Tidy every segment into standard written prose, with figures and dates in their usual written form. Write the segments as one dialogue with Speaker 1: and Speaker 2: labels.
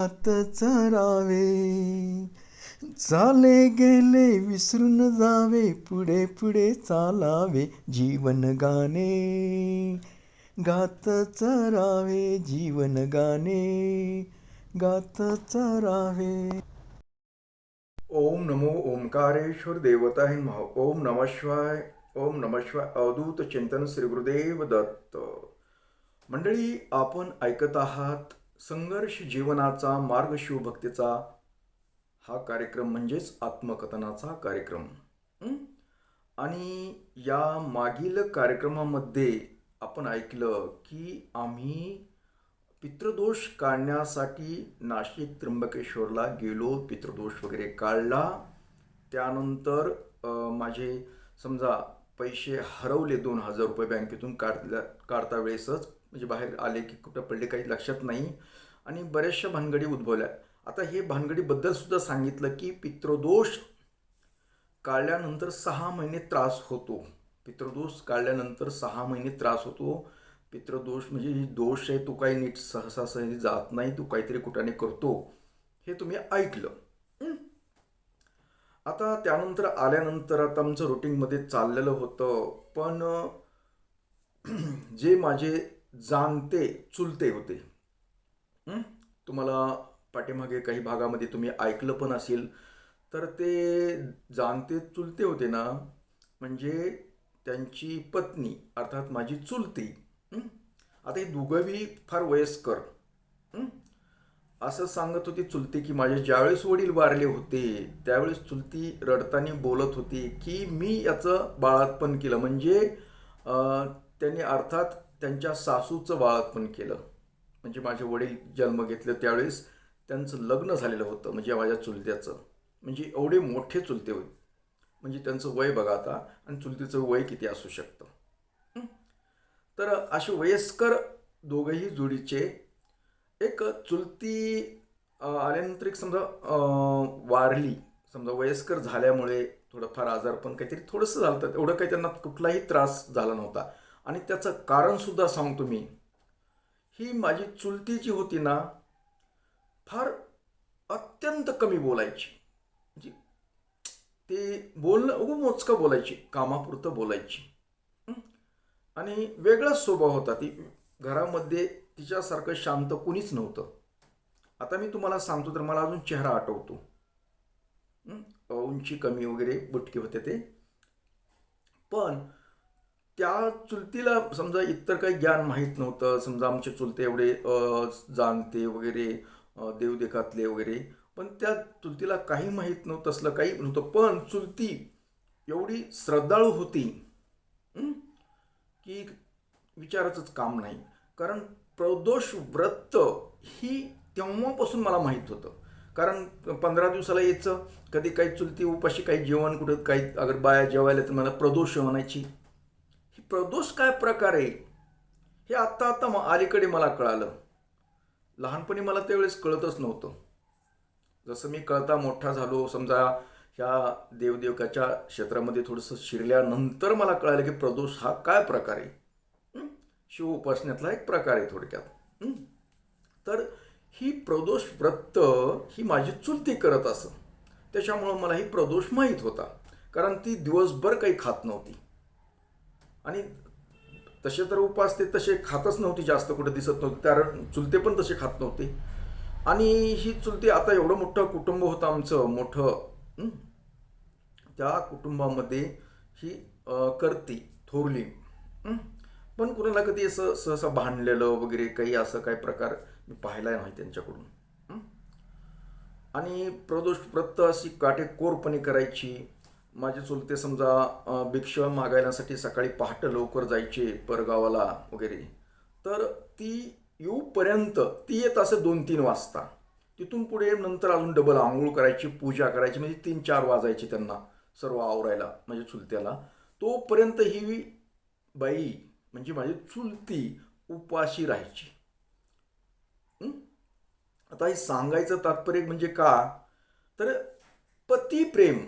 Speaker 1: आत चरावे, चाले गेले विसरून जावे, पुढे पुढे चालावे, जीवन गाणे गात चरावे, जीवन गाणे गात चरावे.
Speaker 2: ओम नमो ओंकारेश्वर देवताय नमः. ओम नमः शिवाय. ओम नमः शिवाय. अवधूत चिंतन श्री गुरुदेव दत्त. मंडळी, आपण ऐकत आहात संघर्ष जीवनाचा मार्ग शिवभक्तीचा हा कार्यक्रम, म्हणजेच आत्मकथनाचा कार्यक्रम. आणि या मागील कार्यक्रमामध्ये आपण ऐकलं की आम्ही पितृदोष काढण्यासाठी नाशिक त्र्यंबकेश्वरला गेलो, पितृदोष वगैरे काढला. त्यानंतर माझे समजा पैसे हरवले, 2,000 रुपये बँकेतून काढता वेळेसच, म्हणजे बाहेर आले की कुठं पडले काही लक्षात नाही, आणि बऱ्याचशा भानगडी उद्भवल्या. आता हे भानगडीबद्दल सुद्धा सांगितलं की पितृदोष काढल्यानंतर 6 महिने त्रास होतो. पितृदोष काढल्यानंतर 6 महिने त्रास होतो. पितृदोष म्हणजे दोष आहे, तो काही नीट सहजी जात नाही, तू काहीतरी कुठाने करतो, हे तुम्ही ऐकलं. आता त्यानंतर आल्यानंतर आता आमचं रुटीनमध्ये चाललेलं होतं, पण जे माझे जाणते चुलते होते, तुम्हाला पाठीमागे काही भागामध्ये तुम्ही ऐकलं पण असेल, तर ते जाणते चुलते होते ना, म्हणजे त्यांची पत्नी अर्थात माझी चुलती. आता हे दोघंही फार वयस्कर. असं सांगत होती चुलती की माझे ज्यावेळेस वडील वारले होते त्यावेळेस चुलती रडताना बोलत होती की मी याचं बाळातपण केलं, म्हणजे त्यांनी अर्थात त्यांच्या सासूचं बाळातपण केलं. म्हणजे माझे वडील जन्म घेतले त्यावेळेस त्यांचं लग्न झालेलं होतं, म्हणजे माझ्या चुलत्याचं. म्हणजे एवढे मोठे चुलते होते, म्हणजे त्यांचं वय बघा आता, आणि चुलतीचं वय किती असू शकतं. तर असे वयस्कर दोघंही जोडीचे. एक चुलती आल्यानंतर एक समजा वारली, समजा वयस्कर झाल्यामुळे थोडंफार आजारपण काहीतरी थोडंसं झालं, तर एवढं काही त्यांना कुठलाही त्रास झाला नव्हता. आणि त्याचं कारणसुद्धा सांगतो मी. ही माझी चुलती जी होती ना, फार अत्यंत कमी बोलायची. म्हणजे ते बोलणं मोजकं बोलायची, कामापुरतं बोलायची. आणि वेगळाच स्वभाव होता. ती घरामध्ये तिच्यासारखं शांत कुणीच नव्हतं. आता मी तुम्हाला सांगतो तर मला अजून चेहरा आठवतो. उंची कमी वगैरे, बुटके होते ते. पण त्या चुलतीला समजा इतर काही ज्ञान माहीत नव्हतं. समजा आमचे चुलते एवढे जाणते वगैरे, देवदेखातले वगैरे, पण त्या चुलतीला काही माहीत नव्हतं, असलं काही नव्हतं. पण चुलती एवढी श्रद्धाळू होती की विचाराचंच काम नाही. कारण प्रदोष व्रत ही तेव्हापासून मला माहीत होतं. कारण 15 दिवसाला यायचं, कधी काही चुलती उपाशी काही जेवण, कुठं काही अगर बाया जेवायला तर मला प्रदोष म्हणायची. ही प्रदोष काय प्रकार आहे हे आत्ता आत्ता अलीकडे मला कळालं. लहानपणी मला त्यावेळेस कळतच नव्हतं. जसं मी कळता मोठा झालो, समजा ह्या देवदेवकाच्या क्षेत्रामध्ये थोडंसं शिरल्यानंतर मला कळालं की प्रदोष हा काय प्रकार आहे. शिव उपासनेतला एक प्रकार आहे थोडक्यात. तर ही प्रदोष व्रत ही माझी चुलती करत असं, त्याच्यामुळं मला ही प्रदोष माहीत होता. कारण ती दिवसभर काही खात नव्हती, आणि तसे तर उपास ते तसे खातच नव्हती, जास्त कुठे दिसत नव्हते, कारण चुलते पण तसे खात नव्हते. आणि ही चुलती, आता एवढं मोठं कुटुंब होतं आमचं मोठं, त्या कुटुंबामध्ये ही करती थोरली. पण कुणाला कधी असं सहसा भांडलेलं वगैरे काही असं काही प्रकार मी पाहिला नाही त्यांच्याकडून. आणि प्रदोष व्रत अशी काटेकोरपणे करायची. माझे चुलते समजा भिक्षा मागायण्यासाठी सकाळी पहाटे लवकर जायचे परगावाला वगैरे, तर ती येऊपर्यंत ती येत असे 2-3 वाजता. तिथून पुढे नंतर अजून डबल आंघोळ करायची, पूजा करायची, म्हणजे 3-4 वाजायचे त्यांना सर्व आवरायला म्हणजे चुलत्याला. तोपर्यंत ही बाई म्हणजे माझी चुलती उपाशी राहायची. आता हे सांगायचं तात्पर्य म्हणजे का, तर पती प्रेम,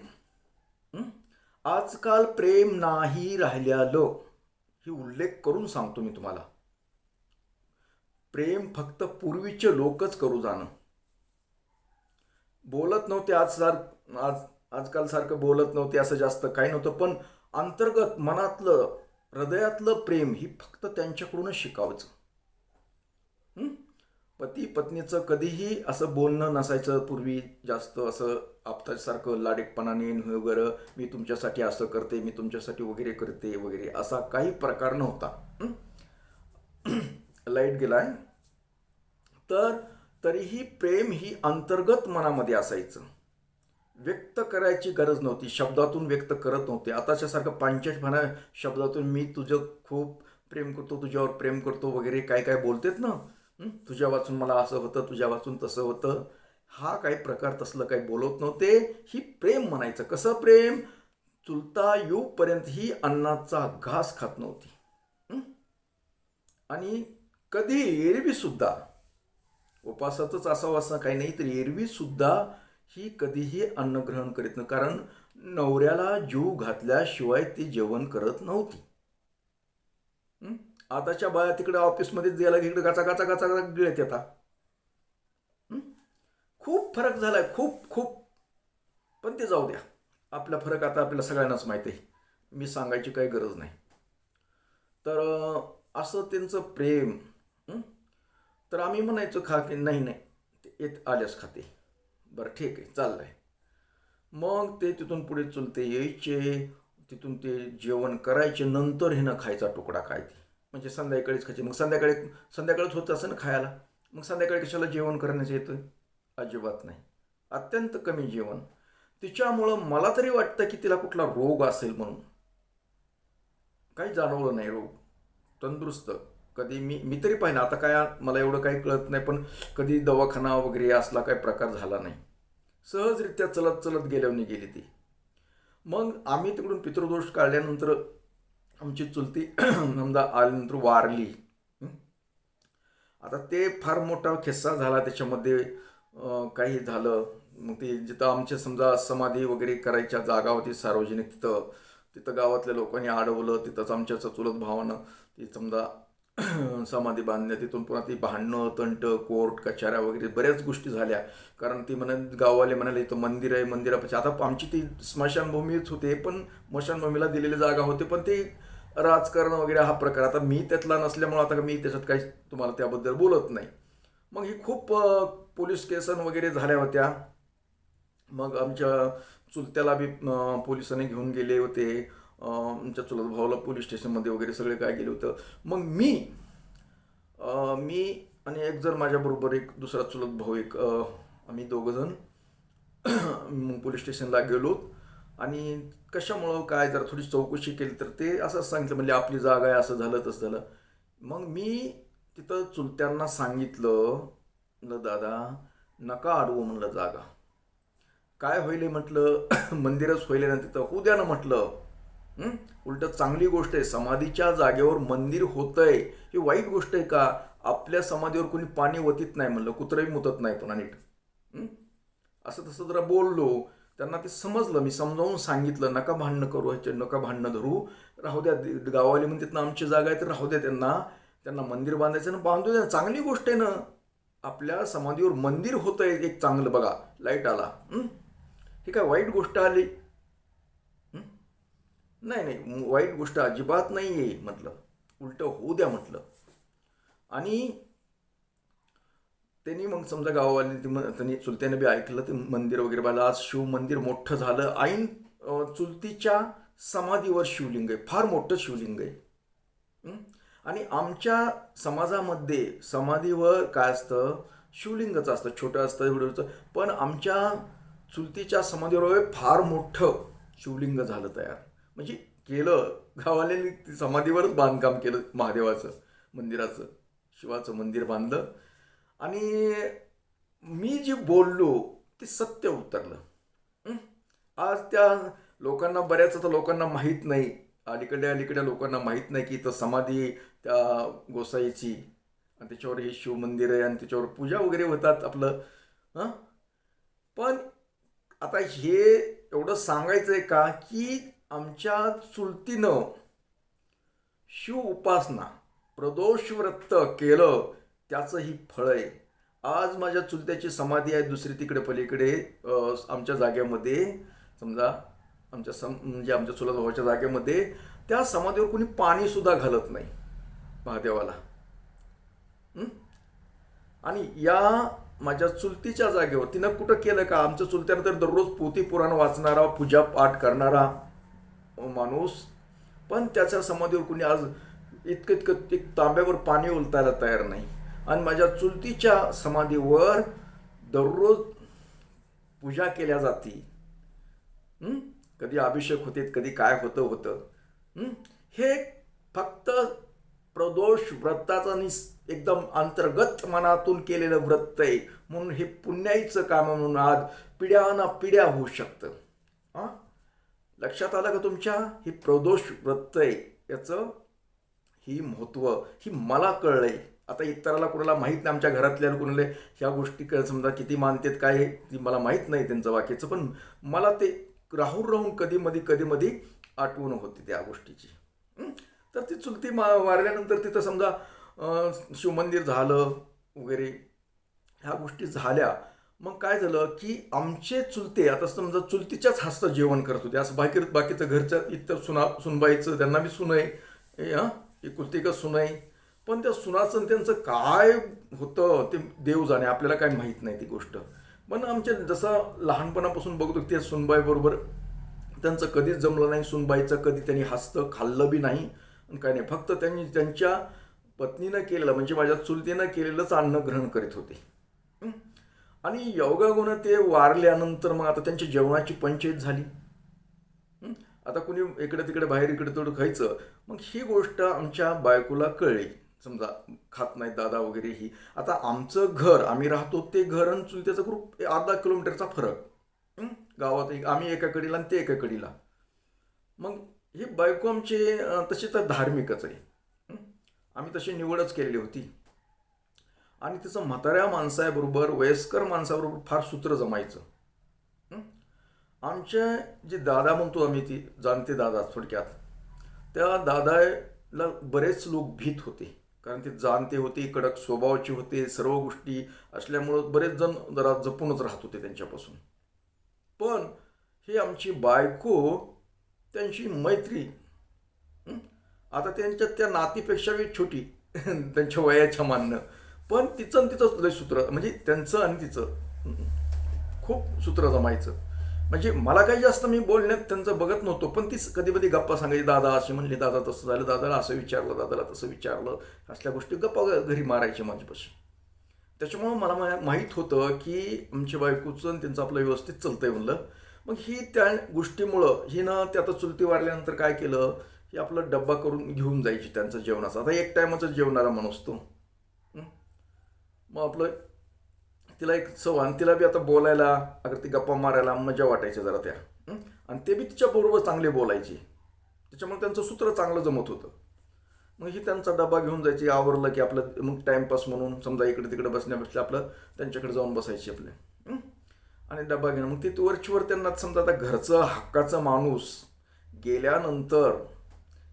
Speaker 2: आजकाल प्रेम नाही राहिल्यालं, ही उल्लेख करून सांगतो मी तुम्हाला. प्रेम फक्त पूर्वीचे लोकच करू जाणं. बोलत नव्हते आजकाल सारखं बोलत नव्हते, असं जास्त काही नव्हतं, पण अंतर्गत मनातलं हृदयातलं प्रेम ही फक्त त्यांच्याकडूनच शिकावचं. हं? पती पत्नीचं कधीही असं बोलणं नसायचं पूर्वी, जास्त असं आपल्यासारखं लाडेकपणाने वगैरे, मी तुमच्यासाठी असं करते, मी तुमच्यासाठी वगैरे करते वगैरे, असा काही प्रकार नव्हता. लाईट गेलाय. तर तरीही प्रेम ही अंतर्गत मनामध्ये असायचं, व्यक्त करायची गरज नव्हती, शब्दातून व्यक्त करत नव्हते. आताच्या सारखं पांचटपणा शब्दातून मी तुझं खूप प्रेम करतो, तुझ्यावर प्रेम करतो वगैरे काय काय बोलतेत ना, तुझ्या वाचून मला असं होतं, तुझ्या वाचून तसं होतं, हा काही प्रकार तसलं काही बोलत नव्हते. ही प्रेम म्हणायचं. कसं प्रेम? चुलता येऊपर्यंत ही अन्नाचा घास खात नव्हती. हं? आणि कधी एरवी सुद्धा, उपासातच असावं असं काही नाही, तर एरवी सुद्धा ही कधीही अन्न ग्रहण करीत नाही, कारण नवऱ्याला जीव घातल्याशिवाय ती जेवण करत नव्हती. आताच्या बाया तिकडे ऑफिसमध्ये गेला की इकडे गाचा गाचा गाचा गिळत येतात. खूप फरक झालाय, खूप खूप. पण ते जाऊ द्या, आपला फरक आता आपल्याला सगळ्यांनाच माहिती आहे, मी सांगायची काही गरज नाही. तर असं त्यांचं प्रेम. तर आम्ही म्हणायचो खा की नाही नाही, ते येत आल्यास खाते, बरं ठीक आहे चाललंय. मग ते तिथून पुढे चुलते यायचे, तिथून ते जेवण करायचे, नंतर हे न खायचा तुकडा काय ते, म्हणजे संध्याकाळीच खायचे. मग संध्याकाळीच होतं असं ना खायला, मग संध्याकाळी कशाला जेवण करण्याचं येतं? अजिबात नाही, अत्यंत कमी जेवण. तिच्यामुळं मला तरी वाटतं की तिला कुठला रोग असेल म्हणून. काही जाणवलं नाही रोग, तंदुरुस्त. कधी मी तरी पाहिलं, आता काय मला एवढं काही कळत नाही, पण कधी दवाखाना वगैरे असला काही प्रकार झाला नाही. सहजरित्या चलत चलत गेल्यावर गेली ती. मग आम्ही तिकडून पितृदोष काढल्यानंतर आमची चुलती समजा आल्यानंतर वारली. आता ते फार मोठा किस्सा झाला त्याच्यामध्ये. काही झालं, मग ते जिथं आमच्या समजा समाधी वगैरे करायच्या जागा होती सार्वजनिक, तिथं तिथं गावातल्या लोकांनी अडवलं. तिथंच आमच्या चुलत भावानं ती समजा समाधी बांधल्या. तिथून पुन्हा ती भांडणं तंट, कोर्ट कचाऱ्या वगैरे बऱ्याच गोष्टी झाल्या. कारण ती गाववाले म्हणाले इथं मंदिर आहे, मंदिरापाशी आता आमची ती स्मशानभूमीच होते, पण स्मशानभूमीला दिलेली जागा होती, पण ते राजकारण वगैरे हा प्रकार, आता मी त्यातला नसल्यामुळं आता मी त्याच्यात काही तुम्हाला त्याबद्दल बोलत नाही. मग ही खूप पोलीस केसन वगैरे झाल्या होत्या. मग आमच्या चुलत्याला बी पोलिसांनी घेऊन गेले होते. आमच्या चुलत भावाला पोलीस स्टेशनमध्ये वगैरे सगळे काय गेलं होतं. मग मी आणि एक जर माझ्याबरोबर एक दुसरा चुलत भाऊ, एक आम्ही दोघंजण मग पोलीस स्टेशनला गेलो. आणि कशामुळं काय जरा थोडी चौकशी केली, तर ते असंच सांगितलं, म्हणजे आपली जागा आहे, असं झालं तसं झालं. मग मी तिथं चुलत्यांना सांगितलं, म्हणलं दादा नका अडवू म्हणलं जागा, काय होईल म्हटलं मंदिरच होईल ना तिथं, होऊ द्या ना म्हटलं. उलट चांगली गोष्ट आहे, समाधीच्या जागेवर मंदिर होतंय, ही वाईट गोष्ट आहे का? आपल्या समाधीवर कोणी पाणी वतीत नाही म्हणलं, कुत्रंही मुतत नाही पुन्हा नीट. असं तसं जरा बोललो, त्यांना ते समजलं. मी समजावून सांगितलं, नका भांडणं करू, ह्याचे नका भांडणं धरू, राहू द्या. गावाले म्हणतात ना आमची जागा आहे, तर राहू द्या, त्यांना मंदिर बांधायचं ना, बांधू द्या, चांगली गोष्ट आहे ना. आपल्या समाधीवर मंदिर होतंय एक चांगलं, बघा लाईट आला, ही काय वाईट गोष्ट आली? नाही नाही, वाईट गोष्ट अजिबात नाही आहे म्हटलं, उलट होऊ द्या म्हटलं. आणि त्यांनी मग समजा गावावाल्यांनी त्यांनी चुलत्याने बी ऐकलं, ते मंदिर वगैरे बांधलं. आज शिव मंदिर मोठं झालं. ऐन चुलतीच्या समाधीवर शिवलिंग आहे, फार मोठं शिवलिंग आहे. आणि आमच्या समाजामध्ये समाधीवर काय असतं, शिवलिंगच असतं, छोटं असतं एवढं होतं. पण आमच्या चुलतीच्या समाधीवर फार मोठं शिवलिंग झालं तयार, म्हणजे केलं गावाल्यांनी, समाधीवरच बांधकाम केलं महादेवाचं मंदिराचं, शिवाचं मंदिर बांधलं. आणि मी जे बोललो ते सत्य उतरलं. आज त्या लोकांना, बऱ्याच आता लोकांना माहीत नाही, अलीकडल्या लोकांना माहीत नाही की इथं समाधी त्या गोसाईची, आणि त्याच्यावर हे शिवमंदिर आहे, आणि त्याच्यावर पूजा वगैरे होतात आपलं. पण आता हे एवढं सांगायचं आहे का, की आमच्या चुलतीनं शिव उपासना प्रदोष व्रत केलं, त्याचं ही फळ आहे. आज माझ्या चुलत्याची समाधी आहे दुसरी तिकडे पलीकडे आमच्या जागेमध्ये, समजा म्हणजे आमच्या चुलत भावाच्या जागेमध्ये. त्या समाधीवर कोणी पाणी सुद्धा घालत नाही महादेवाला. आणि या माझ्या चुलतीच्या जागेवर तिनं कुठं केलं का? आमचं चुलत्यानं तर दररोज पोथी पुराण वाचणारा, पूजा पाठ करणारा माणूस, पण त्याच्या समाधीवर कुणी आज इतकं इतकं एक तांब्यावर पाणी उलटायला तयार नाही. आणि माझ्या चुलतीच्या समाधीवर दररोज पूजा केल्या जाती. कधी अभिषेक होते, कधी काय होतं. हे फक्त प्रदोष व्रताचं आणि एकदम अंतर्गत मनातून केलेलं व्रत आहे, म्हणून हे पुण्याईचं काम म्हणून आज पिढ्याना पिढ्या होऊ शकतं. लक्षात आलं का तुमच्या? हे प्रदोष व्रत आहे, याचं ही महत्त्व ही मला कळलंय. आता इतराला कोणाला माहीत नाही, आमच्या घरातल्या कोणाला ह्या गोष्टी समजा किती मानतात काय ती मला माहीत नाही त्यांचं वाक्याचं, पण मला ते राहून कधी मधी आठवण होती त्या गोष्टीची. तर ती चुलती वारल्यानंतर तिथं समजा शिवमंदिर झालं वगैरे ह्या गोष्टी झाल्या. मग काय झालं की आमचे चुलते आता समजा चुलतीच्याच हस्त जेवण करत होते. असं बाकीचं घरच्या इतर सुनबाईचं त्यांना बी सुन आहे, एकुलती का सुन आहे, पण त्या सुनाचं त्यांचं काय होतं ते देव जाणे, आपल्याला काय माहीत नाही ती गोष्ट. पण आमच्या जसं लहानपणापासून बघतो त्या सुनबाई बरोबर त्यांचं कधीच जमलं नाही. सुनबाईचं कधी त्यांनी हस्त खाल्लं बी नाही काय नाही, फक्त त्यांनी त्यांच्या पत्नीनं केलेलं म्हणजे माझ्या चुलतीनं केलेलंच अन्न ग्रहण करीत होते. आणि योगागुण ते वारल्यानंतर मग आता त्यांची जेवणाची पंचायत झाली. आता कुणी इकडे तिकडे बाहेर इकडे तिकडे खायचं. मग ही गोष्ट आमच्या बायकोला कळली, समजा खात नाही दादा वगैरे ही. आता आमचं घर आम्ही राहतो ते घर आणि चुलत्याचा ग्रुप अर्धा किलोमीटरचा फरक गावात, आम्ही एका कडीला आणि ते एका कडीला. मग ही बायको आमची तशी तर धार्मिकच आहे, आम्ही तशी निवडच केलेली होती. आणि तिचं म्हाताऱ्या माणसाबरोबर वयस्कर माणसाबरोबर फार सूत्र जमायचं. आमचे जे दादा म्हणतो आम्ही ती जाणते दादा थोडक्यात, त्या दादाला बरेच लोक भीत होते, कारण ते जाणते होते, कडक स्वभावाचे होते, सर्व गोष्टी असल्यामुळं बरेच जण जरा जपूनच राहत होते त्यांच्यापासून. पण ही आमची बायको त्यांची मैत्री, आता त्यांच्या त्या नातीपेक्षा बी छोटी त्यांच्या वयाच्या मानणं, पण तिचं लय सूत्र म्हणजे त्यांचं आणि तिचं खूप सूत्र जमायचं. म्हणजे मला काही जास्त मी बोलण्यात त्यांचं बघत नव्हतो, पण तीच कधी कधी गप्पा सांगायची. दादा असे म्हणले, दादा तसं झालं, दादाला असं विचारलं, दादाला तसं विचारलं, असल्या गोष्टी गप्पा घरी मारायचे माझ्यापाशी. त्याच्यामुळं मला माहीत होतं की आमच्या बायकोचं आणि त्यांचं आपलं व्यवस्थित चालतंय म्हणलं. मग ही त्या गोष्टीमुळं हिनं ते आता चुलती वारल्यानंतर काय केलं, ही आपलं डब्बा करून घेऊन जायची त्यांचं जेवणाचं. आता एक टायमाचं जेवणारा माणूस तो. मग आपलं तिला एक सवय, आणि तिला बी आता बोलायला अगर ती गप्पा मारायला मजा वाटायची जरा त्या, आणि ते बी तिच्याबरोबर चांगले बोलायचे, त्याच्यामुळे त्यांचं सूत्र चांगलं जमत होतं. मग ही त्यांचा डबा घेऊन जायची, आवरलं की आपलं मग टाइमपास म्हणून समजा इकडे तिकडे बसण्यापेक्षा आपलं त्यांच्याकडे जाऊन बसायची आपले, आणि डबा घेणं. मग ते वरचीवर त्यांना समजा आता घरचं हक्काचा माणूस गेल्यानंतर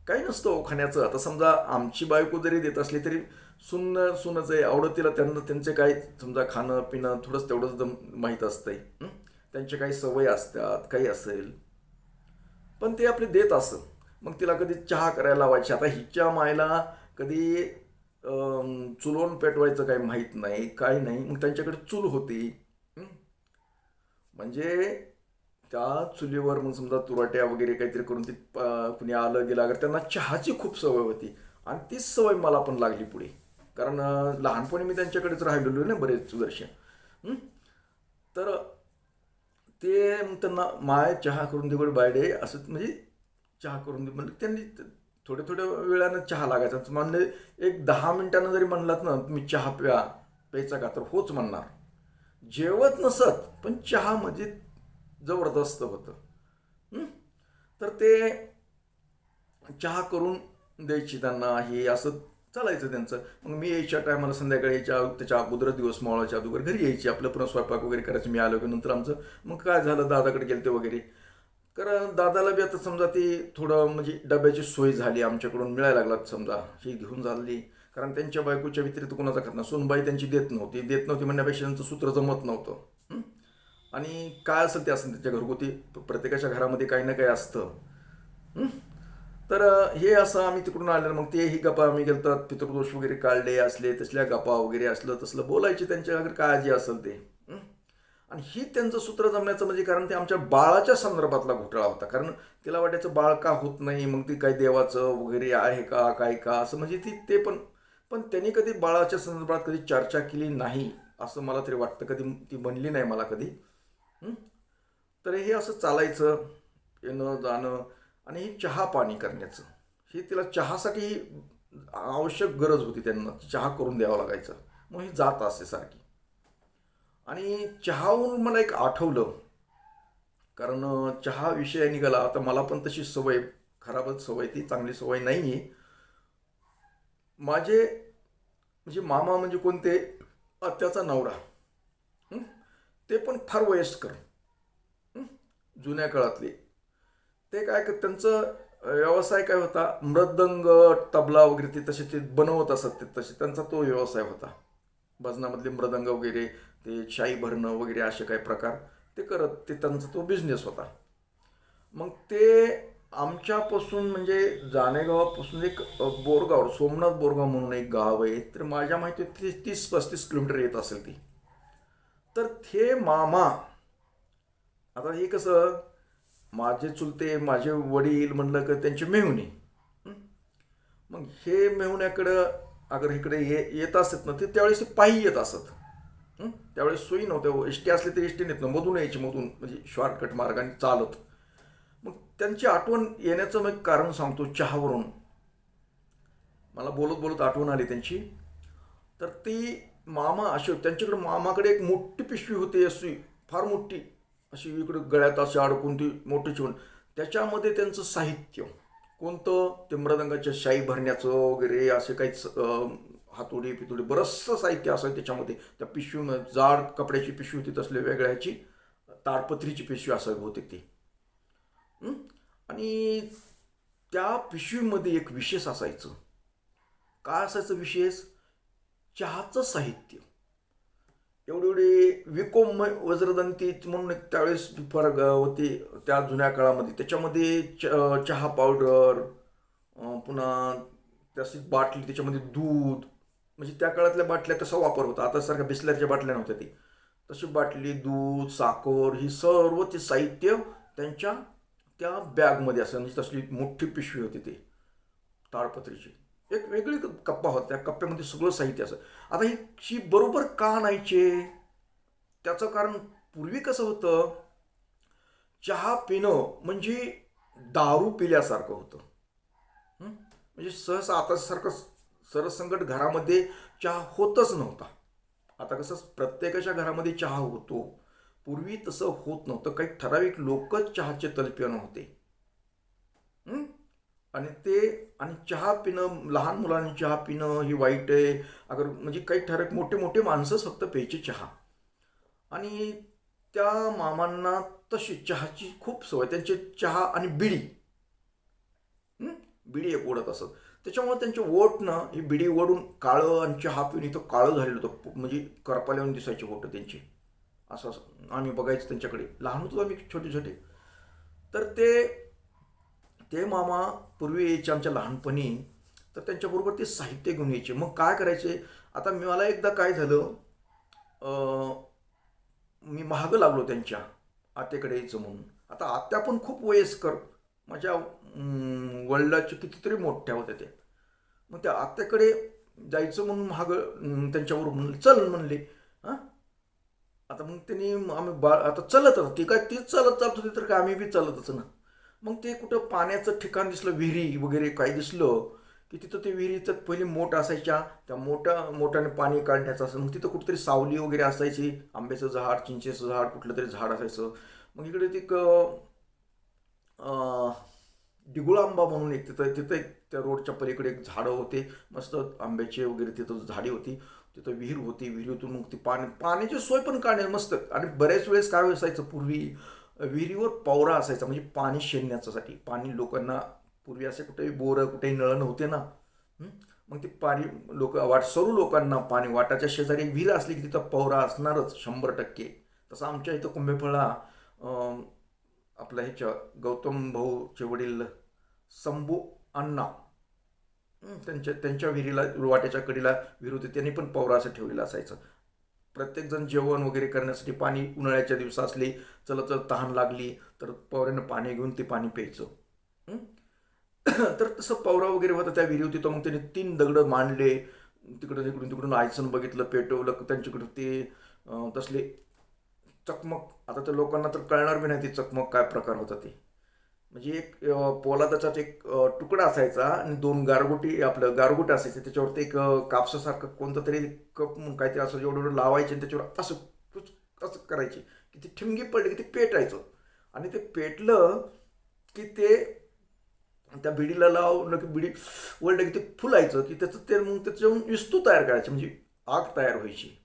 Speaker 2: काही नसतं खाण्याचं. आता समजा आमची बायको जरी देत असली तरी सुनच आहे, आवडत तिला त्यांचे काही समजा खाणं पिणं थोडंच तेवढंच माहीत असतंय, त्यांचे काही सवय असतात काही असेल, पण ते आपले देत असत. मग तिला कधी चहा करायला लावायची. आता हिच्या मायला कधी चुलवून पेटवायचं काही माहीत नाही काही नाही, मग त्यांच्याकडे चूल होती, म्हणजे त्या चुलीवर मग समजा तुराट्या वगैरे काहीतरी करून ती कुणी आलं गेलं अगर त्यांना चहाची खूप सवय होती. आणि तीच सवय मला पण लागली पुढे, कारण लहानपणी मी त्यांच्याकडेच राहिलेलो ना बरेच वर्ष. तर ते त्यांना माय चहा करून दे गोड बायडे असं, म्हणजे चहा करून दे म्हणजे त्यांनी थोड्या वेळानं चहा लागायचा. म्हणले एक 10 मिनिटानं जरी म्हणलात ना तुम्ही चहा प्यायचा का, तर होच म्हणणार. जेवत नसत पण चहा म्हणजे जबरदस्त होतं. तर ते चहा करून द्यायची त्यांना, हे असं चालायचं त्यांचं. मग मी यायच्या टायमाला संध्याकाळी त्याच्या अगोदर दिवस मावळाच्या अगोदर घरी यायची, आपलं पुन्हा स्वयंपाक वगैरे करायचं. मी आलो की नंतर आमचं मग काय झालं, दादाकडे गेलं ते वगैरे. कारण दादाला बी आता समजा ती थोडं म्हणजे डब्याची सोय झाली आमच्याकडून मिळायला लागला, समजा ही घेऊन झाली. कारण त्यांच्या बायकोच्या व्यतिरिक्त कोणाचा खात नाही. सोनबाई त्यांची देत नव्हती म्हणण्यापेक्षा त्यांचं सूत्र जमत नव्हतं. हं? आणि काय असेल ते असेल त्याच्या घरगुती प्रत्येकाच्या घरामध्ये काही ना काही असतं. हं? तर हे असं आम्ही तिकडून आलं. मग ते ही गप्पा आम्ही गेलतात, पितृदोष वगैरे काढले असले तसल्या गप्पा वगैरे असलं तसलं बोलायचे त्यांच्या घरी काय जे असेल ते. हं? आणि ही त्यांचं सूत्र जमण्याचं म्हणजे कारण ते आमच्या बाळाच्या संदर्भातला घोटाळा होता. कारण तिला वाटायचं बाळ का होत नाही, मग ती काही देवाचं वगैरे आहे का काय का असं, म्हणजे ते पण पण त्यांनी कधी बाळाच्या संदर्भात कधी चर्चा केली नाही असं मला तरी वाटतं. कधी ती बनली नाही मला कधी. हं? तर हे असं चालायचं, येणं जाणं आणि हे चहा पाणी करण्याचं. हे तिला चहासाठी आवश्यक गरज होती, त्यांना चहा करून द्यावा लागायचा. मग ही जात असे सारखी. आणि चहाहून मला एक आठवलं, कारण चहा विषय निघाला. आता मला पण तशी सवय, खराबच सवय, ती चांगली सवय नाही आहे. माझे म्हणजे मामा म्हणजे कोणते, आत्याचा नवरा. हं? ते पण फार वयस्कर, हं? जुन्या काळातले. ते काय त्यांचं व्यवसाय काय होता, मृदंग तबला वगैरे ते तसे ते बनवत असत, ते तसे त्यांचा तो व्यवसाय होता. भजनामधले मृदंग वगैरे, ते शाई भरणं वगैरे असे काही प्रकार ते करत, ते त्यांचा तो बिझनेस होता. मग ते आमच्यापासून म्हणजे जानेगावापासून एक बोरगाव, सोमनाथ बोरगाव म्हणून एक गाव आहे, तर माझ्या माहिती 30-35 किलोमीटर येत असेल ती. तर ते मामा, आता हे कसं, माझे चुलते माझे वडील म्हणलं की त्यांचे मेहुणे. हं? मग हे मेहुण्याकडं अगर इकडे येत असत ना, ते त्यावेळेस ते पायी येत असत. त्यावेळेस सोयी नव्हत्या. एसटी असली तरी एसटी नेत ना, मधून यायची, मधून म्हणजे शॉर्टकट मार्गाने चालत. मग त्यांची आठवण येण्याचं मी कारण सांगतो चहावरून. मला बोलत बोलत आठवण आली त्यांची. तर ती मामा अशी, त्यांच्याकडे मामाकडे एक मोठी पिशवी होती, अशी फार मोठी, अशी इकडे गळ्यात अशी अडकून ती मोठी चिवून. त्याच्यामध्ये त्यांचं साहित्य कोणतं, ते मृदंगाच्या शाई भरण्याचं वगैरे असे काही हातोडी पितोडी बरंचसं साहित्य असायचं त्याच्यामध्ये. त्या पिशवीमध्ये जाड कपड्याची पिशवी होती, तसले वेगळ्याची ताडपत्रीची पिशवी असावी बहुतेक ती. आणि त्या पिशवीमध्ये एक विशेष असायचं. काय असायचं विशेष, चहाचं साहित्य. एवढे एवढे विकोम वज्रदंती म्हणून एक त्यावेळेस फरक होते त्या जुन्या काळामध्ये. त्याच्यामध्ये चहा पावडर, पुन्हा तशीच बाटली, त्याच्यामध्ये दूध, म्हणजे त्या काळातल्या बाटल्या तसा वापर होता. आता सारख्या बिस्लरच्या बाटल्या नव्हत्या ती. तशी बाटली, दूध, साखर, ही सर्व ते साहित्य त्यांच्या त्या बॅगमध्ये असं, म्हणजे तसली मोठी पिशवी होती ती ताडपत्रीची. एक वेगळी कप्पा होता, त्या कप्प्यामध्ये सगळं साहित्य असं. आता ही बरोबर का आणायचे, त्याचं कारण, पूर्वी कसं होतं, चहा पिणं म्हणजे दारू पिल्यासारखं होतं. म्हणजे सहसा आतासारखं सरसंकट घरामध्ये चहा होतच नव्हता. आता कसं प्रत्येकाच्या घरामध्ये चहा होतो, पूर्वी तसं होत नव्हतं. काही ठराविक लोकच चहाचे तलपेन होते. आणि चहा पिणं, लहान मुलांनी चहा पिणं ही वाईट आहे. अगर म्हणजे काही ठराविक मोठे मोठे माणसंच फक्त प्यायचे चहा. आणि त्या मामांना तशी चहाची खूप सवय. त्यांचे चहा आणि बिडी, बिडी एक ओढत असत. त्याच्यामुळे त्यांचे ओठ ना, ही बिडी ओढून काळं, आणि चहा पिऊन इथं काळं झालेलं होतं, म्हणजे करपाला येऊन दिसायचे ओठ त्यांची. असं आम्ही बघायचं त्यांच्याकडे, लहान होतो आम्ही छोटे छोटे. तर ते मामा पूर्वी यायचे आमच्या लहानपणी. तर त्यांच्याबरोबर ते साहित्य घेऊन यायचे. मग काय करायचे, आता मला एकदा काय झालं, मी महाग लागलो त्यांच्या आत्याकडे यायचं म्हणून. आता आत्या पण खूप वयस्कर, माझ्या वडिलाच्या कितीतरी मोठ्या होत्या त्या. मग त्या आत्याकडे जायचं म्हणून महाग त्यांच्याबरोबर म्हणले, चल म्हणले. हां, आता मग त्यांनी आम्ही आता चलत, ती काय तीच चालत जात होती, तर काय आम्ही बी चालतच ना. मग ते कुठं पाण्याचं ठिकाण दिसलं, विहिरी वगैरे काही दिसलं की तिथं ते विहिरीचं पहिले मोठ असायच्या, त्या मोठ्याने पाणी काढण्याचं असं. मग तिथं कुठेतरी सावली वगैरे असायची, आंब्याचं झाड, चिंचेचं झाड, कुठलं तरी झाड असायचं. मग इकडे ते डिगुळा आंबा म्हणून एक तिथं एक त्या रोडच्या पलीकडे एक झाडं होते मस्त आंब्याचे वगैरे, तिथं झाडी होती, तिथं विहीर होती. विहिरीतून मग ती पाण्याची सोय पण काढणे मस्त. आणि बऱ्याच वेळेस काय असायचं, पूर्वी विहिरीवर पवरा असायचा, म्हणजे पाणी शेणण्यासाठी. पाणी लोकांना पूर्वी असे कुठेही बोरं, कुठेही नळ नव्हते ना. मग ती पाणी लोक सरू लोकांना पाणी वाटाच्या शेजारी विहीर असली की तिथं पवरा असणारच 100%. तसं आमच्या इथं कुंभेफळा आपल्या ह्याच्या गौतम भाऊचे वडील शंभू अण्णा, त्यांच्या त्यांच्या विहिरीला वाट्याच्या कडीला विहीर होती, त्यांनी पण पवरा असं ठेवलेलं असायचं. प्रत्येकजण जेवण वगैरे करण्यासाठी पाणी उन्हाळ्याच्या दिवस असले, चला चल तहान लागली तर पवऱ्यानं पाणी घेऊन ते पाणी प्यायचं. हं? तर तसं पवरा वगैरे होता त्या विहिरी होती. तर मग त्यांनी 3 दगडं मांडले, तिकडं तिकडून तिकडून आयसन बघितलं, पेटवलं, त्यांच्याकडे ते तसले चकमक. आता त्या लोकांना तर कळणार बी नाही ती चकमक काय प्रकार होता ते. म्हणजे एक पोलादाचाच एक तुकडा असायचा आणि 2 गारगोटी, आपलं गारगोट असायचं, त्याच्यावरती एक कापसासारखं कोणतं तरी कप काहीतरी असं एवढं एवढं लावायचे आणि त्याच्यावर असं असं करायचे की ती ठिणगी पडली की ते पेटायचं. आणि ते पेटलं की ते त्या बिडीला लावलं की बिडी वळलं की ते फुलायचं की त्याचं ते मग त्याच्यावरून विस्तू तयार करायची, म्हणजे आग तयार व्हायची.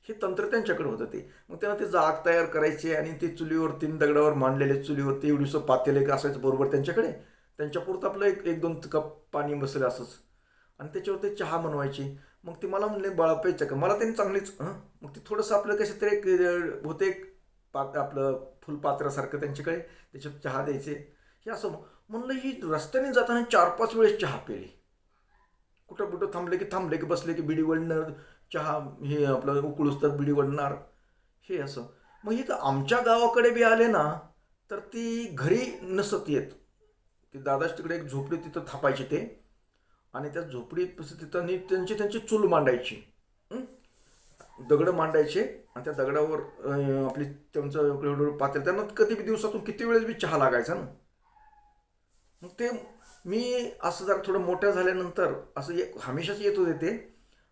Speaker 2: हे तंत्र त्यांच्याकडे होतं ते. मग त्यांना ते आग तयार करायचे आणि ते चुलीवर 3 दगडावर मांडलेले चुलीवर ते एवढीसं पातेलं एक असायचं बरोबर त्यांच्याकडे. त्यांच्यापुरतं आपलं एक 2 कप पाणी बसलं असंच, आणि त्याच्यावर ते चहा बनवायची. मग ते मला म्हणले, बाळा प्यायचं का? मला त्यांनी चांगलीच मग ते थोडंसं आपलं कसं तरी एक होते एक आपलं फुलपात्रासारखं त्यांच्याकडे, त्याच्यात चहा द्यायचे. हे असं म्हणलं, ही रस्त्याने जाताना 4-5 वेळेस चहा पिली. कुठं कुठं थांबले की बसले की बिडी वळणं, चहा हे आपलं उकळूस तर बिडी वळणार, हे असं. मग हे तर आमच्या गावाकडे बी आले ना तर ती घरी नसत येत. ती दादाच तिकडे एक झोपडी तिथं थापायचे ते, आणि त्या झोपडीत तिथं त्यांची त्यांची चूल मांडायची. दगड मांडायचे आणि त्या दगडावर आपली त्यांचं एवढं पातेल, त्यांना कधी बी दिवसातून किती वेळेस बी चहा लागायचा ना. मग ते मी असं जरा थोडं मोठं झाल्यानंतर असं हमेशाच येत होते ते.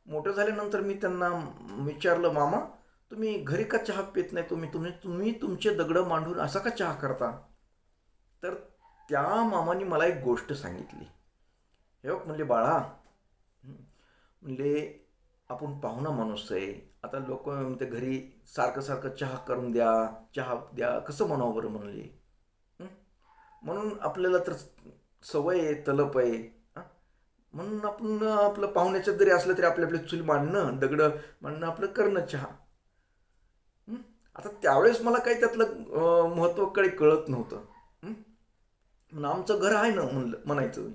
Speaker 2: मोठं झाल्यानंतर मी त्यांना विचारलं, मामा तुम्ही घरी का चहा पित नाही? तुम्ही तुमचे दगडं मांडून असा का चहा करता? तर त्या मामाने मला एक गोष्ट सांगितली. हे बघ म्हणले, बाळा म्हणले आपण पाहुणा माणूस आहे. आता लोक म्हणते घरी सारखं सारखं चहा करून द्या, चहा द्या, कसं म्हणावं बरं म्हणले. म्हणून आपल्याला तर सवय आहे, तलप आहे. म्हणून आपण आपलं पाहुण्याच्यात जरी असलं तरी आपल्या आपल्या चूल मांडणं, दगड मांडणं, आपलं करणं चहा. आता त्यावेळेस मला काही त्यातलं महत्त्व काही कळत नव्हतं. म्हणून आमचं घर आहे ना म्हणलं, म्हणायचं.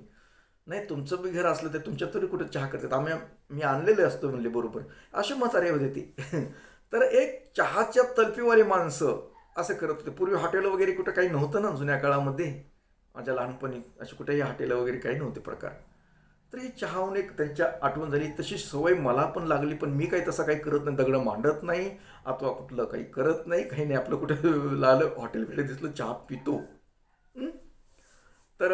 Speaker 2: नाही तुमचं बी घर असलं तर तुमच्यात तरी कुठं चहा करतात, मी आणलेले असतो म्हणले बरोबर, असे म्हातारे होते ती. तर एक चहाच्या तलपीवाली माणसं असं करत होते. पूर्वी हॉटेल वगैरे कुठं काही नव्हतं ना जुन्या काळामध्ये. माझ्या लहानपणी असे कुठेही हॉटेल वगैरे काही नव्हते प्रकार. तर ही चहाहून एक त्यांच्या आठवण झाली. तशी सवय मला पण लागली, पण मी काही तसं काही करत नाही, दगडं मांडत नाही अथवा कुठलं काही करत नाही, काही नाही. आपलं कुठं लालं हॉटेल बिटे दिसलं चहा पितो. तर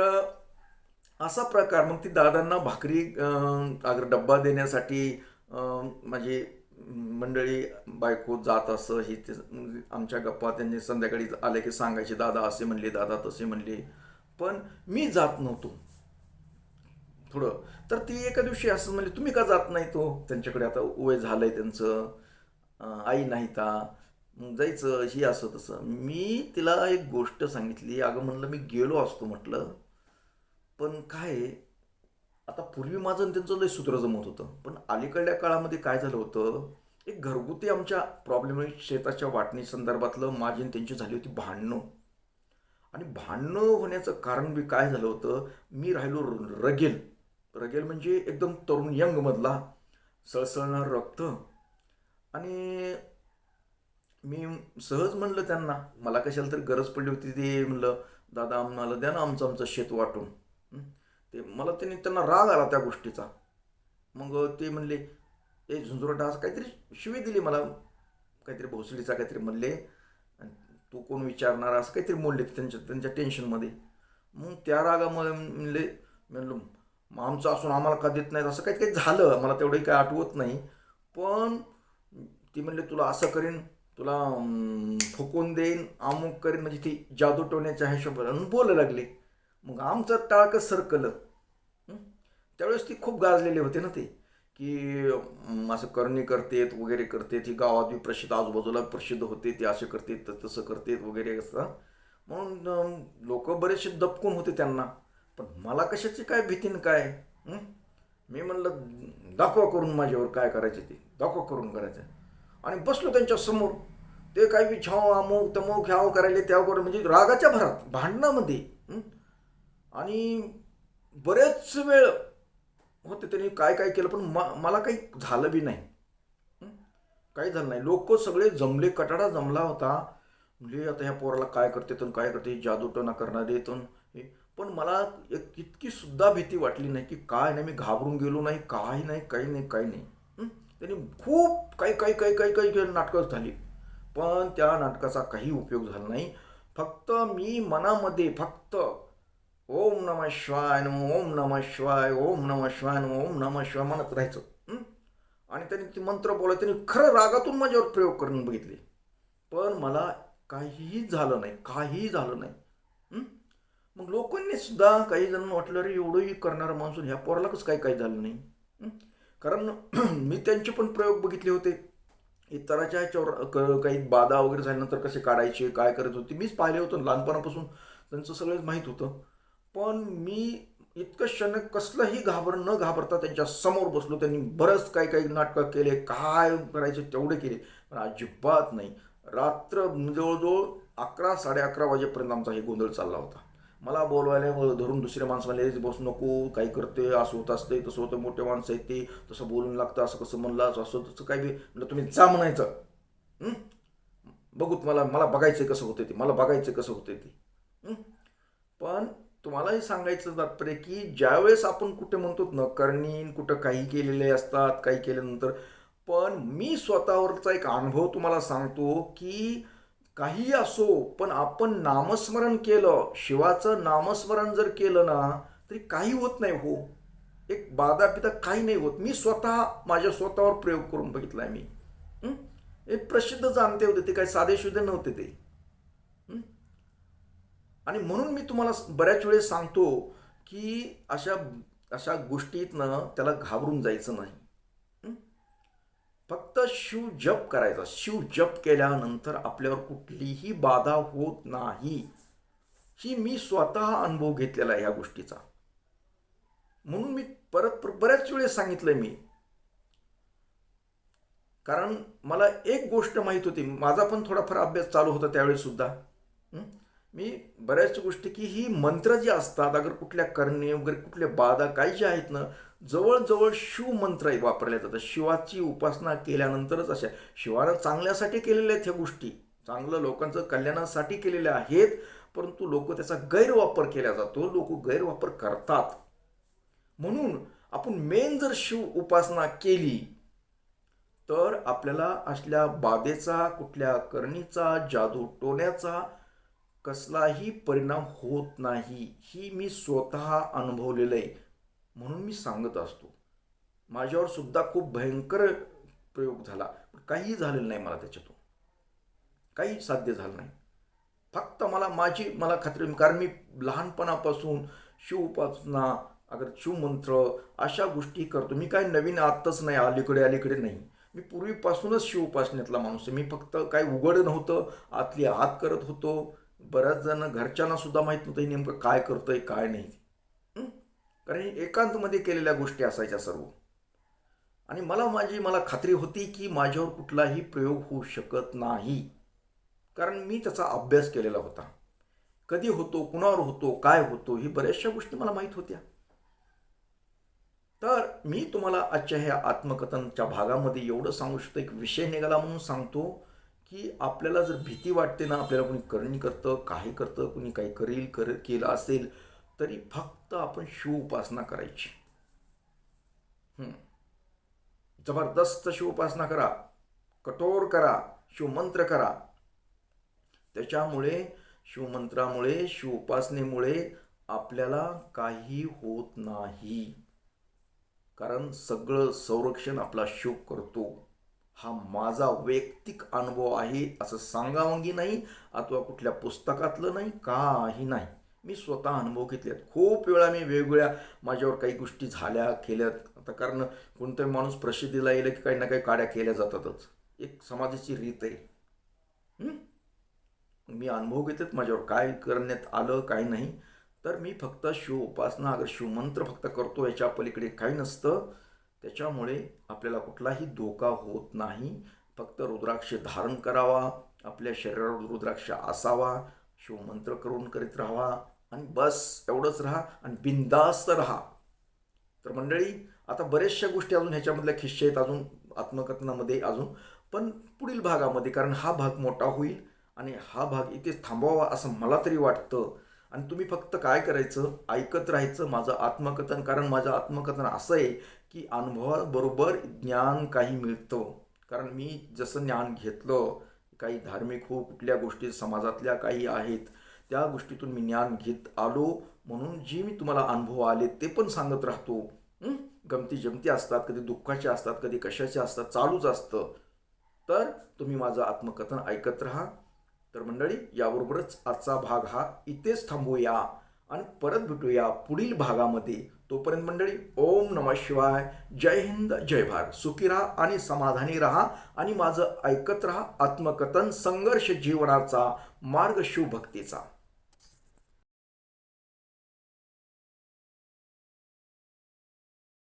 Speaker 2: असा प्रकार. मग ती दादांना भाकरी अगर डब्बा देण्यासाठी माझी मंडळी बायको जात असं ही ते आमच्या गप्पा त्यांनी संध्याकाळी आले की सांगायचे, दादा असे म्हणले, दादा तसे म्हणले. पण मी जात नव्हतो थोडं. तर ती एका दिवशी असं म्हणले, तुम्ही का जात नाही? तो त्यांच्याकडे आता वय झालंय त्यांचं, आई नाही का, मग जायचं ही असं तसं. मी तिला एक गोष्ट सांगितली. अगं म्हणलं मी गेलो असतो म्हटलं, पण काय आता पूर्वी माझं त्यांचं लय सूत्र जमत होतं. पण अलीकडल्या काळामध्ये काय झालं होतं, एक घरगुती आमच्या प्रॉब्लेम, शेताच्या वाटणी संदर्भातलं माझी त्यांची झाली होती भांडणं. आणि भांडणं होण्याचं कारण बी काय झालं होतं, मी राहिलो रगेल. रगेल म्हणजे एकदम तरुण यंगमधला, सळसळणार रक्त. आणि मी सहज म्हणलं त्यांना, मला कशाला तरी गरज पडली होती, ते म्हणलं दादा आम्हाला द्या ना आमचं शेत वाटून. ते मला त्यांना राग आला त्या गोष्टीचा. मग ते म्हणले, ए झुंजुरटा, असं काहीतरी शिवी दिली मला, काहीतरी भोसडीचा काहीतरी म्हणले, तू कोण विचारणार असं काहीतरी बोलले त्यांच्या टेन्शनमध्ये. मग त्या रागामध्ये म्हणलं आमचं असून आम्हाला का देत नाहीत, असं काही काही झालं. मला तेवढंही काही आठवत नाही. पण ती म्हणले तुला असं करीन, तुला फुकून देईन, अमुक करीन, म्हणजे ती जादू टोण्याच्या हिशोबाने बोलायला लागली. मग आमचं टाळकं सरकलं. त्यावेळेस ती खूप गाजलेले होते ना ते, की असं करणे करतेत वगैरे करतेत, ही गावात बी प्रसिद्ध, आजूबाजूला प्रसिद्ध होते, ते असे करतेत तसं करतेत वगैरे असं. म्हणून लोक बरेचसे दपकून होते त्यांना. पण मला कशाची काय भीतीन काय. मी म्हणलं दाखवा करून माझ्यावर काय करायचं ते, दाखवा करून करायचं. आणि बसलो त्यांच्या समोर. ते काही बी छाव अमुक तमुक ह्याव करायले त्याव करून, म्हणजे रागाच्या भरात भांडणामध्ये. आणि बरेच वेळ होते त्यांनी काय काय केलं, पण मला काही झालं बी नाही. काही झालं नाही. लोक सगळे जमले, कटाडा जमला होता. म्हणजे आता ह्या पोराला काय करते तर काय करते, जादूटोना करणार देत. पण मला एक इतकी सुद्धा भीती वाटली नाही की काय नाही, मी घाबरून गेलो नाही, काही नाही, काही नाही, काही नाही. त्यांनी खूप काही काही काही काही काही नाटकं झाली, पण त्या नाटकाचा काही उपयोग झाला नाही. फक्त मी मनामध्ये फक्त ओम नमः शिवाय नमः, ओम नमः शिवाय, ओम नमः शिवाय नमः, ओम नमः शिवाय म्हणत राहायचं. आणि त्यांनी ती मंत्र बोलायचं. त्यांनी खरं रागातून माझ्यावर प्रयोग करून बघितले, पण मला काहीही झालं नाही, काहीही झालं नाही. मग लोकांनी सुद्धा काही जण वाटलं, अरे एवढंही करणारा माणूस ह्या पोराला कसं काही झालं नाही. कारण मी त्यांचे पण प्रयोग बघितले होते. इतराच्या ह्याच्यावर काही बाधा वगैरे झाल्यानंतर कसे काढायचे, काय करत होते, मीच पाहिले होतं लहानपणापासून, त्यांचं सगळंच माहीत होतं. पण मी इतकं क्षण कसलंही न घाबरता त्यांच्या समोर बसलो. त्यांनी बरंच काही काही नाटकं केले, काय करायचे तेवढे केले, पण अजिबात नाही. रात्र जवळजवळ 11 11:30 वाजेपर्यंत आमचा हे गोंधळ चालला होता. मला बोलवायला धरून दुसऱ्या माणसाला बसू नको, काय करते, असं होत असते, तसं होतं, मोठे माणसं आहेत ते, तसं बोलून लागतं, असं कसं म्हणलं, असं तसं काय बी म्हणजे तुम्ही जा म्हणायचं. बघूत मला मला बघायचं कसं होतं ते, मला बघायचं कसं होतं ते. पण तुम्हालाही सांगायचं तात्पर्य की ज्यावेळेस आपण कुठे म्हणतो न करणी, कुठं काही केलेले असतात, काही केल्यानंतर, पण मी स्वतःवरचा एक अनुभव तुम्हाला सांगतो की काही असो, पण आपण नामस्मरण केलं, शिवाचं नामस्मरण जर केलं ना, तरी काही होत नाही हो. एक बाधा पिता काही नाही होत. मी स्वतः माझ्या स्वतःवर प्रयोग करून बघितलाय मी. हे प्रसिद्ध जाणते होते, ते काही साधे शुद्ध नव्हते ते. आणि म्हणून मी तुम्हाला बऱ्याच वेळेस सांगतो की अशा अशा गोष्टीतनं त्याला घाबरून जायचं नाही. फक्त शिव जप करायचा. शिव जप केल्यानंतर आपल्यावर कुठलीही बाधा होत नाही. ही मी स्वतः अनुभव घेतलेला आहे ह्या गोष्टीचा. म्हणून मी परत बऱ्याच वेळेस सांगितलंय मी. कारण मला एक गोष्ट माहीत होती, माझा पण थोडाफार अभ्यास चालू होता त्यावेळेस सुद्धा. मी बऱ्याच गोष्टी की ही मंत्र जे असतात, अगर कुठल्या करणे वगैरे कुठल्या बाधा काही जे आहेत ना, जवळजवळ शिव मंत्र वापरले जातात. शिवाची उपासना केल्यानंतरच अशा शिवानं चांगल्यासाठी केलेल्या आहेत ह्या गोष्टी, चांगलं लोकांचं कल्याणासाठी केलेल्या आहेत, परंतु लोक त्याचा गैरवापर केला जातो, लोक गैरवापर करतात. म्हणून आपण मेन जर शिव उपासना केली तर आपल्याला असल्या बाधेचा, कुठल्या करणीचा, जादू टोण्याचा कसलाही परिणाम होत नाही. ही मी स्वतः अनुभवलेलं आहे, म्हणून मी सांगत असतो. माझ्यावर सुद्धा खूप भयंकर प्रयोग झाला, पण काही झालेलं नाही मला त्याच्यातून, काही साध्य झालं नाही. फक्त मला खात्री, कारण मी लहानपणापासून शिवउपासना, अगर शिवमंत्र अशा गोष्टी करतो. मी काय नवीन आत्ताच नाही, अलीकडे नाही. मी पूर्वीपासूनच शिवउपासनेतला माणूस आहे. मी फक्त काय उघड नव्हतं, आतली आत करत होतो. बऱ्याच जण घरच्यांना सुद्धा माहीत नव्हतं नेमकं काय करतोय काय नाही. कारण एकांतमध्ये केलेल्या गोष्टी असायच्या सर्व. आणि मला खात्री होती की माझ्यावर कुठलाही प्रयोग होऊ शकत नाही, कारण मी त्याचा अभ्यास केलेला होता. कधी होतो, कुणावर होतो, काय होतो, ही बऱ्याचशा गोष्टी मला माहीत होत्या. तर मी तुम्हाला आजच्या ह्या आत्मकथनच्या भागामध्ये एवढं सांगू शकतो, एक विषय निघाला म्हणून सांगतो की आपल्याला जर भीती वाटते ना, आपल्याला कोणी करणी करतं, काही करतं, कोणी काही केलं असेल, तरी फक्त आपण शिव उपासना करायची. जबरदस्त शिव उपासना करा, कठोर करा, शिवमंत्र करा. त्याच्यामुळे शिवमंत्रामुळे, शिव उपासनेमुळे आपल्याला काही होत नाही, कारण सगळं संरक्षण आपला शिव करतो. हा माझा वैयक्तिक अनुभव आहे, असं सांगावंगी नाही अथवा कुठल्या पुस्तकातलं नाही, काही नाही. मी स्वतः अनुभव घेतलेत. खूप वेळा मी वेगवेगळ्या माझ्यावर काही गोष्टी झाल्या केल्यात. आता कारण कोणतरी माणूस प्रसिद्धीला येईल की काही ना काही काड्या केल्या जातातच, एक समाजाची रीत आहे. मी अनुभव घेतात माझ्यावर काय करण्यात आलं काय नाही. तर मी फक्त शिव उपासना अगर शिवमंत्र फक्त करतो याच्या पलीकडे काही नसतं. त्याच्यामुळे आपल्याला कुठलाही धोका होत नाही. फक्त रुद्राक्ष धारण करावा, आपल्या शरीरावर रुद्राक्ष असावा, शिवमंत्र करून करीत राहावा आणि बस एवढंच राहा आणि बिनधास्त राहा. तर मंडळी, आता बऱ्याचशा गोष्टी अजून ह्याच्यामधल्या खिश्चे आहेत अजून आत्मकथनामध्ये अजून, पण पुढील भागामध्ये, कारण हा भाग मोठा होईल आणि हा भाग इथेच थांबवावा असं मला तरी वाटतं. आणि तुम्ही फक्त काय करायचं, ऐकत राहायचं माझं आत्मकथन. कारण माझं आत्मकथन असं आहे की अनुभवाबरोबर ज्ञान काही मिळतं. कारण मी जसं ज्ञान घेतलं, काही धार्मिक हो कुठल्या गोष्टी समाजातल्या काही आहेत त्या गोष्टीतून मी ज्ञान घेत आलो, म्हणून जी मी तुम्हाला अनुभव आले ते पण सांगत राहतो. गमती जमती असतात, कधी दुःखाचे असतात, कधी कशाचे असतात, चालूच असतं. तर तुम्ही माझं आत्मकथन ऐकत राहा. तर मंडळी, याबरोबरच आजचा भाग हा इथेच थांबवूया आणि परत भेटूया पुढील भागामध्ये. तोपर्यंत मंडळी, ओम नमः शिवाय, जय हिंद, जय भारत. सुखी राहा आणि समाधानी राहा आणि माझं ऐकत राहा आत्मकथन, संघर्ष जीवनाचा मार्ग शिवभक्तीचा.